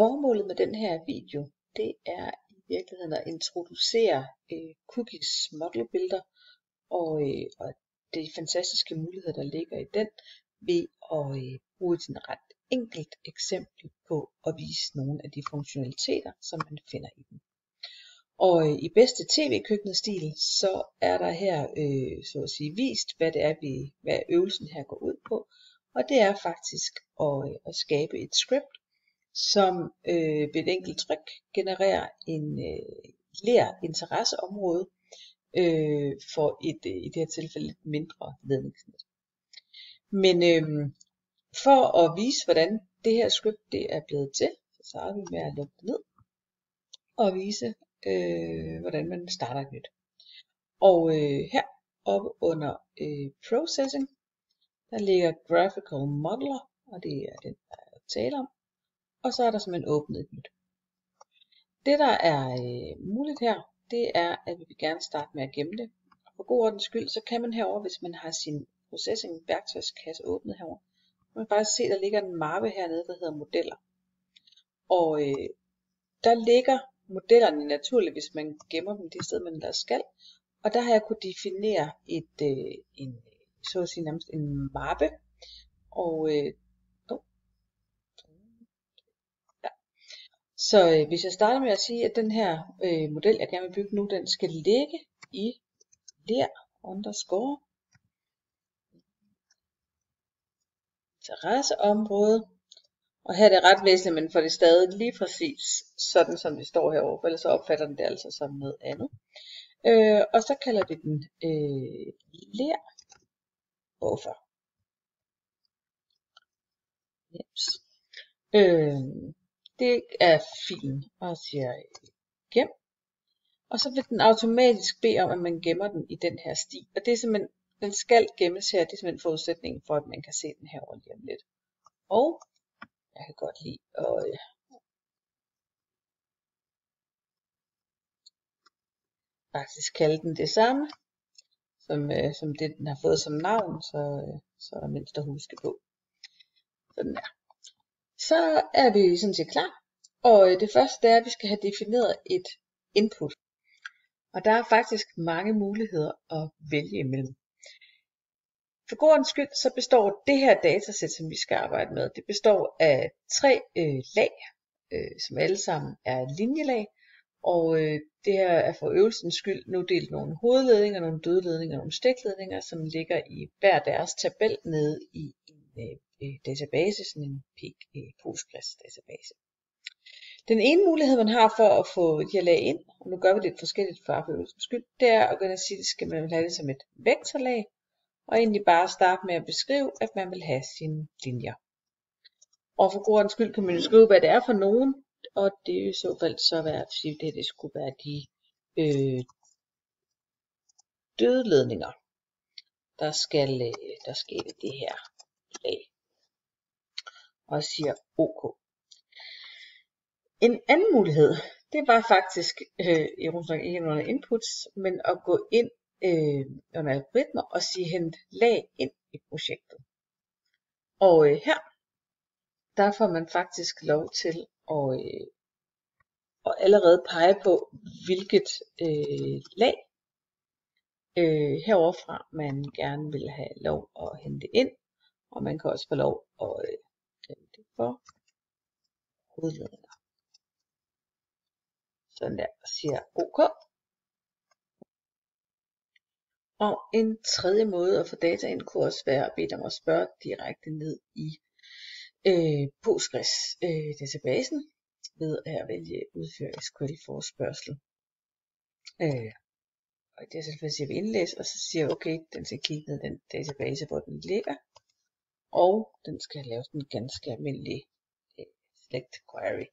Formålet med den her video, det er i virkeligheden at introducere Cookies modelbilleder og de fantastiske muligheder, der ligger i den, ved at bruge et sådan ret enkelt eksempel på at vise nogle af de funktionaliteter, som man finder i den. Og i bedste tv-køkkenet-stil, så er der her så at sige vist, hvad det er, hvad øvelsen her går ud på. Og det er faktisk at skabe et script, som ved et enkelt tryk genererer en ler interesseområde for et i det her tilfælde lidt mindre ledningsnet. Men for at vise, hvordan det her script det er blevet til, så starter vi med at lukke det ned og vise, hvordan man starter et nyt. Og her oppe under Processing, der ligger Graphical Modeler, og det er den, der er tale om. Og så er der simpelthen åbnet et nyt. Det der er muligt her, det er, at vi vil gerne starte med at gemme det. Og for god ordens skyld, så kan man herover, hvis man har sin Processing værktøjskasse åbnet herover, man kan faktisk se, at der ligger en mappe hernede, der hedder modeller. Og der ligger modellerne naturligt, hvis man gemmer dem det sted, man ellers skal. Og der har jeg kunne definere så at sige nærmest en mappe. Og så hvis jeg starter med at sige, at den her model, jeg gerne vil bygge nu, den skal ligge i ler underscore interesseområde. Og her er det ret væsentligt, at man får det stadig lige præcis sådan, som det står herovre, for ellers så opfatter den det altså som noget andet. Og så kalder vi den ler buffer. Yes. Det er filen, og siger gem. Og så vil den automatisk bede om, at man gemmer den i den her sti. Og det er simpelthen, den skal gemmes her, det er simpelthen forudsætningen for, at man kan se den her lige om lidt. Og jeg kan godt lide at faktisk kalde den det samme, som det den har fået som navn, så er der mindst at huske på. Sådan der. Så er vi sådan set klar. Og det første er, at vi skal have defineret et input. Og der er faktisk mange muligheder at vælge imellem. For god ordens skyld, så består det her datasæt, som vi skal arbejde med, det består af 3 lag, som alle sammen er linjelag. Og det her er for øvelsens skyld nu delt nogle hovedledninger, nogle dødledninger og nogle stikledninger, som ligger i hver deres tabel nede i en database, sådan en Postgres database. Den ene mulighed, man har for at få de her lag ind, og nu gør vi det lidt forskelligt for øvelsens skyld, det er at gå ind og sige, at man vil have det som et vektorlag, og egentlig bare starte med at beskrive, at man vil have sine linjer. Og for god ordens skyld kan man jo skrive, hvad det er for nogen, og det er i så fald så være, at det skulle være de dødledninger, der skal det her lag. Og siger OK. En anden mulighed, det var faktisk ikke under inputs, men at gå ind under algoritmer og sige hent lag ind i projektet. Og her, der får man faktisk lov til at allerede pege på, hvilket lag heroverfra man gerne vil have lov at hente ind. Og man kan også få lov at kalde det for hovedledninger. Sådan der, siger OK. Og en tredje måde at få data ind kunne også være at bede dem at spørge direkte ned i Postgres databasen ved at vælge udføre SQL forespørgsel. Og i det her tilfælde siger vi indlæs, og så siger jeg okay, den skal kigge ned i den database, hvor den ligger. Og den skal lave sådan en ganske almindelig select query.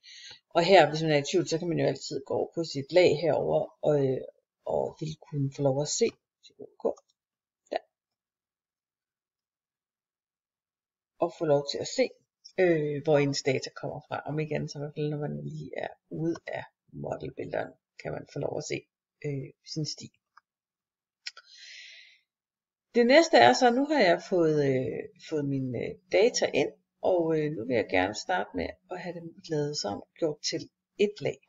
Og her, hvis man er i tvivl, så kan man jo altid gå over på sit lag herover og vil kunne få lov at se. Der. Og få lov til at se, hvor ens data kommer fra. Om ikke andet, så i hvert fald når man lige er ude af modelbilderen, kan man få lov at se sin sti. Det næste er så, nu har jeg fået mine data ind, Og nu vil jeg gerne starte med at have dem lavet sammen gjort til et lag.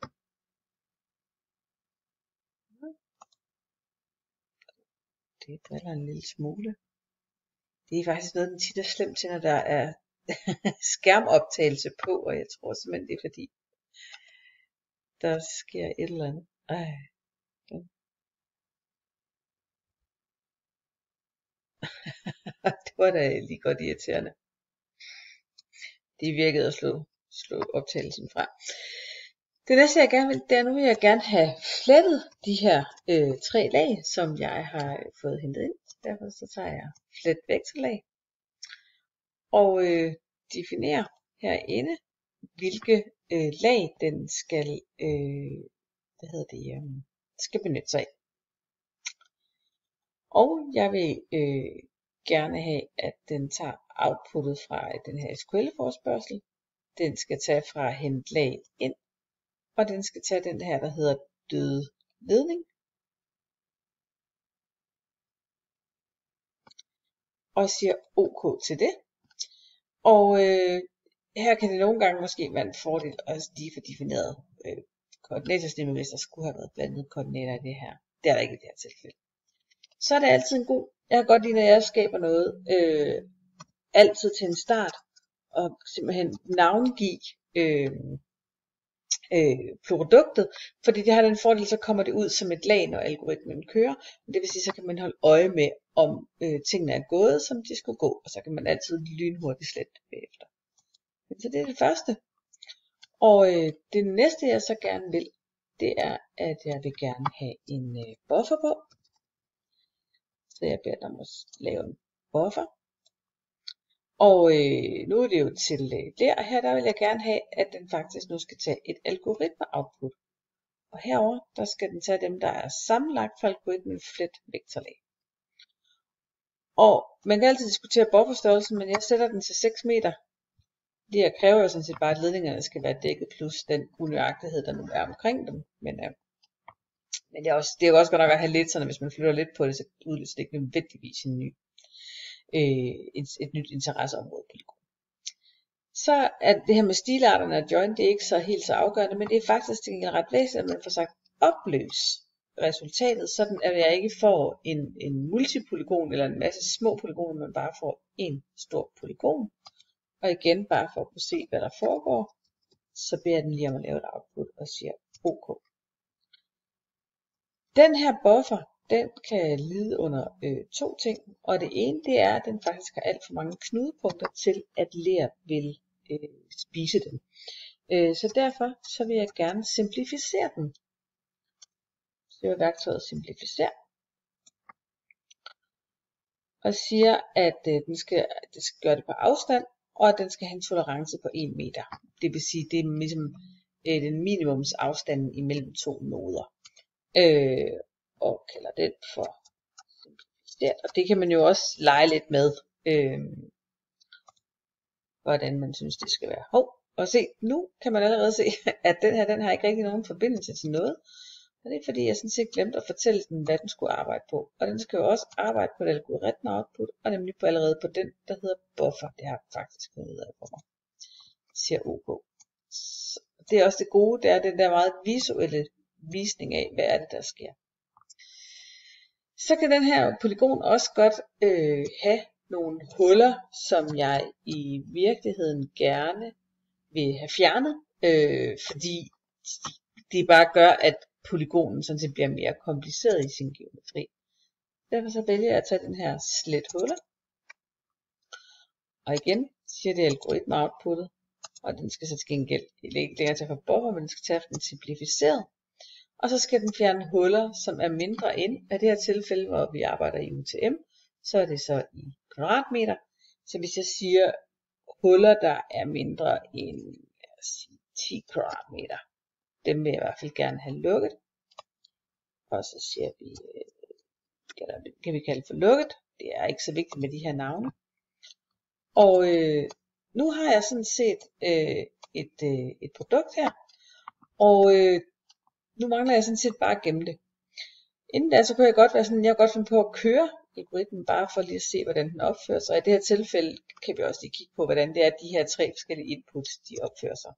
Det driller en lille smule. Det er faktisk noget, den tit er slemt til, når der er skærmoptagelse på, og jeg tror simpelthen, det er fordi, der sker et eller andet. Det var da lige godt irriterende. Det virkede at slå optagelsen fra. Det næste jeg gerne vil, det er, nu vil jeg gerne have flettet de her 3 lag, som jeg har fået hentet ind. Derfor så tager jeg flet vektorlag og definerer herinde, hvilke lag den skal, skal benytte sig af. Og jeg vil gerne have, at den tager outputtet fra den her SQL-forespørgsel. Den skal tage fra hent lag ind, og den skal tage den her, der hedder død ledning. Og siger OK til det. Og her kan det nogle gange måske være en fordel at lige få defineret koordinatorsnemme, hvis der skulle have været blandet koordinater i det her. Det er der ikke i det her tilfælde. Så er det altid en god, jeg kan godt lide, når jeg skaber noget, altid til en start, og simpelthen navngive produktet, fordi det har den fordel, så kommer det ud som et lag, når algoritmen kører. Det vil sige, så kan man holde øje med, om tingene er gået, som de skulle gå, og så kan man altid lynhurtigt slette bagefter. Så det er det første. Og det næste, jeg så gerne vil, det er, at jeg vil gerne have en buffer på. Så jeg beder dig om at lave en buffer. Og nu er det jo til der her, der vil jeg gerne have, at den faktisk nu skal tage et algoritme output. Og herover der skal den tage dem, der er sammenlagt for algoritmen flet vektorlag. Og man kan altid diskutere bufferstørrelsen, men jeg sætter den til 6 meter. Det her kræver jo sådan set bare, at ledningerne skal være dækket, plus den unøjagtighed, der nu er omkring dem. Men det er jo også godt nok at have lidt, sådan at hvis man flytter lidt på det, så udløser det ikke nødvendigvis et nyt interesseområde på det. Så er det her med stilarterne og join, det er ikke så helt så afgørende, men det er faktisk til gengæld ret væsentligt, at man får sagt opløs resultatet, sådan at jeg ikke får en multipolygon eller en masse små polygoner, men bare får en stor polygon. Og igen, bare for at kunne se, hvad der foregår, så beder den lige om at lave et output og siger OK. Den her buffer, den kan lide under 2 ting, og det ene det er, at den faktisk har alt for mange knudepunkter til, at ler vil spise den. Så derfor så vil jeg gerne simplificere den. Så det er værktøjet simplificere. Og siger, at det skal gøre det på afstand, og at den skal have en tolerance på 1 meter. Det vil sige, det er ligesom den minimumsafstanden imellem 2 noder. Og kalder den for simplificeret. Og det kan man jo også lege lidt med, hvordan man synes det skal være. Og se, nu kan man allerede se, at den har ikke rigtig nogen forbindelse til noget. Og det er fordi, jeg sådan set glemte at fortælle den, hvad den skulle arbejde på. Og den skal jo også arbejde på et algoritme output, og nemlig allerede på den, der hedder buffer. Det har jeg faktisk fundet ud af for mig. Jeg siger OK. Så det er også det gode, det er den der meget visuelle visning af, hvad er det, der sker. Så kan den her polygon også godt have nogle huller, som jeg i virkeligheden gerne vil have fjernet, fordi det bare gør, at polygonen sådan set bliver mere kompliceret i sin geometri. Derfor så vælger jeg at tage den her slet huller, og igen siger det algoritme outputtet, og den skal så til gengæld ikke længere tage for buffer, men den skal tage den simplificeret. Og så skal den fjerne huller, som er mindre end. I det her tilfælde, hvor vi arbejder i UTM, så er det så i kvadratmeter. Så hvis jeg siger huller, der er mindre end 10 kvadratmeter, dem vil jeg i hvert fald gerne have lukket. Og så siger vi, kan vi kalde for lukket. Det er ikke så vigtigt med de her navne. Og nu har jeg sådan set et produkt her. Og nu mangler jeg sådan set bare at gemme det. Inden da, så kunne jeg godt være sådan, jeg kunne godt finde på at køre algoritmen bare for lige at se, hvordan den opfører sig. Og i det her tilfælde kan vi også lige kigge på, hvordan det er, at de her 3 forskellige inputs, de opfører sig.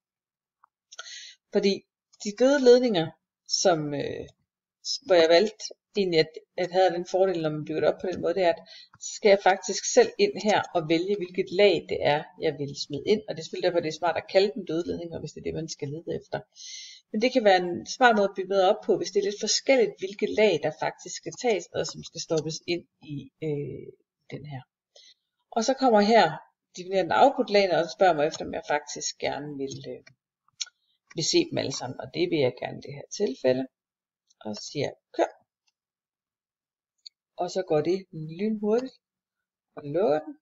Fordi de døde ledninger, hvor jeg valgte egentlig, at havde den fordel, når man bygger det op på den måde, det er, at så skal jeg faktisk selv ind her og vælge, hvilket lag det er, jeg vil smide ind. Og det er selvfølgelig derfor, det er smart at kalde den døde ledninger, hvis det er det, man skal lede efter. Men det kan være en smart måde at bygge noget op på, hvis det er lidt forskelligt, hvilket lag der faktisk skal tages, og som skal stoppes ind i den her. Og så kommer her, definerer den output-lagene, og spørger mig efter, om jeg faktisk gerne vil se dem alle sammen. Og det vil jeg gerne i det her tilfælde. Og så siger jeg, kør. Og så går det lynhurtigt, og lukker den.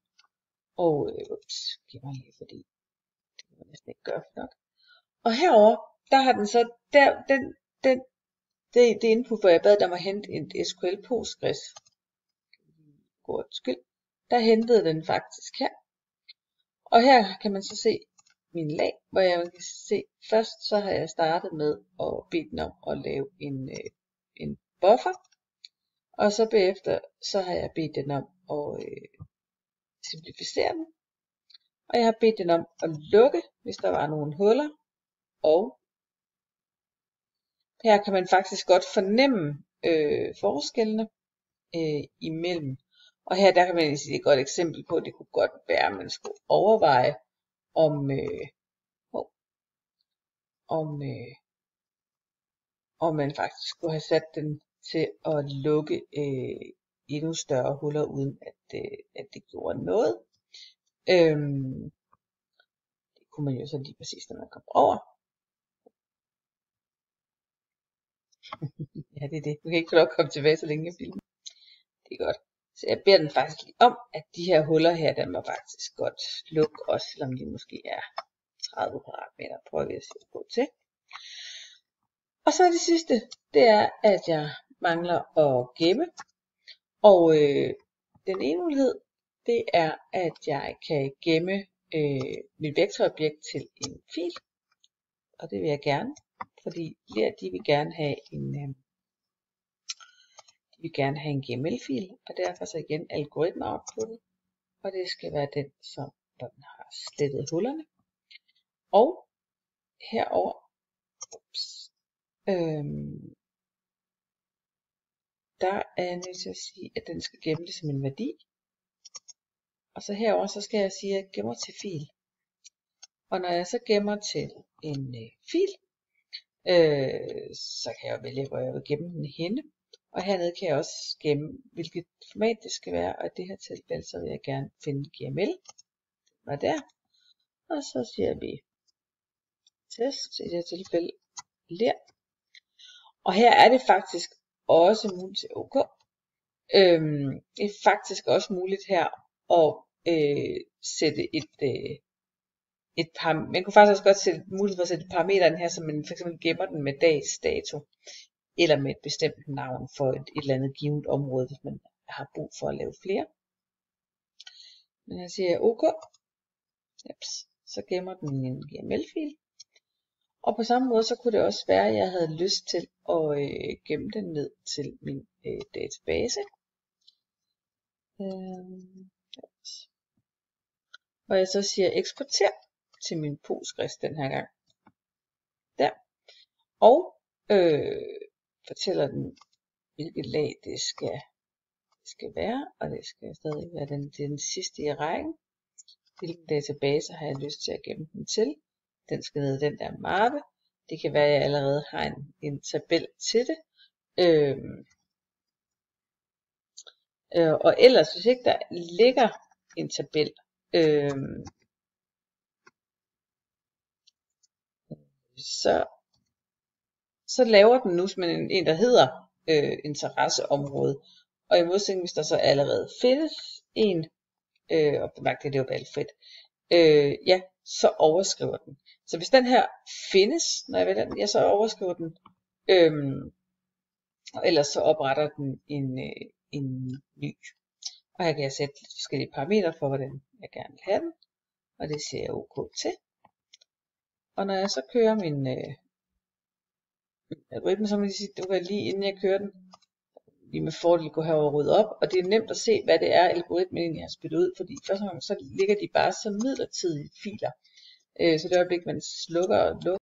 Og giv mig lige, fordi det kan man næsten ikke gøre nok. Og herover der har den så, det input, hvor jeg bad dem at hente et SQL Postgres, der hentede den faktisk her. Og her kan man så se min lag, hvor jeg kan se, først så har jeg startet med at bede den om at lave en buffer. Og så bagefter, så har jeg bedt den om at simplificere den. Og jeg har bedt den om at lukke, hvis der var nogle huller. Og her kan man faktisk godt fornemme forskellene imellem. Og her der kan man sige et godt eksempel på, at det kunne godt være, at man skulle overveje, om man faktisk skulle have sat den til at lukke endnu større huller, uden at det gjorde noget. Det kunne man jo så lige præcis, når man kom over. Ja, det er det. Du kan ikke få lov at komme tilbage, så længe jeg filmer. Det er godt. Så jeg beder den faktisk lige om, at de her huller her, der må faktisk godt lukke, også selvom de måske er 30 kvadratmeter. Prøver vi at se på til. Og så det sidste, det er, at jeg mangler at gemme. Og den ene mulighed, det er, at jeg kan gemme mit vektorobjekt til en fil. Og det vil jeg gerne, fordi de vil gerne have en GML-fil, og derfor så igen algoritme outputtet, og det skal være den, som den har slettet hullerne. Og herover, der er jeg nødt til at sige, at den skal gemme det som en værdi. Og så herover så skal jeg sige, at jeg gemmer til fil. Og når jeg så gemmer til en fil, så kan jeg vælge, hvor jeg vil gemme den henne. Og hernede kan jeg også gemme, hvilket format det skal være. Og i det her tilfælde, så vil jeg gerne finde GML. Og der. Og så siger vi test, i det her tilfælde ler. Og her er det faktisk også muligt til OK. Det er faktisk også muligt her at sætte et par, man kunne faktisk også godt sætte mulighed for at sætte parameteren her, så man for eksempel gemmer den med dags dato, eller med et bestemt navn for et eller andet givet område, hvis man har brug for at lave flere. Men jeg siger OK, så gemmer den en GML-fil. Og på samme måde, så kunne det også være, at jeg havde lyst til at gemme den ned til min database. Og jeg så siger eksporter til min Postgres den her gang. Der. Og fortæller den, hvilket lag det skal være. Og det skal stadig være den sidste i rækken. Hvilken database har jeg lyst til at gemme den til. Den skal ned i den der mappe. Det kan være, at jeg allerede har en tabel til det. Og ellers, hvis ikke der ligger en tabel, så laver den nu som en der hedder interesseområde. Og i modsætning, hvis der så allerede findes en, og bemærk det er jo valgfrit, så overskriver den. Så hvis den her findes, når jeg vælger den, så overskriver den, og ellers så opretter den en ny. Og her kan jeg sætte lidt forskellige parametre for, hvordan jeg gerne vil have den. Og det siger jeg OK til. Og når jeg så kører min algoritme, så må jeg sige, det var lige inden jeg kører den, lige med fordel gå herover og rydde op, og det er nemt at se, hvad det er, algoritmen egentlig har spyttet ud, fordi første gang så ligger de bare som midlertidige filer. Så det øjeblik, man slukker og lukker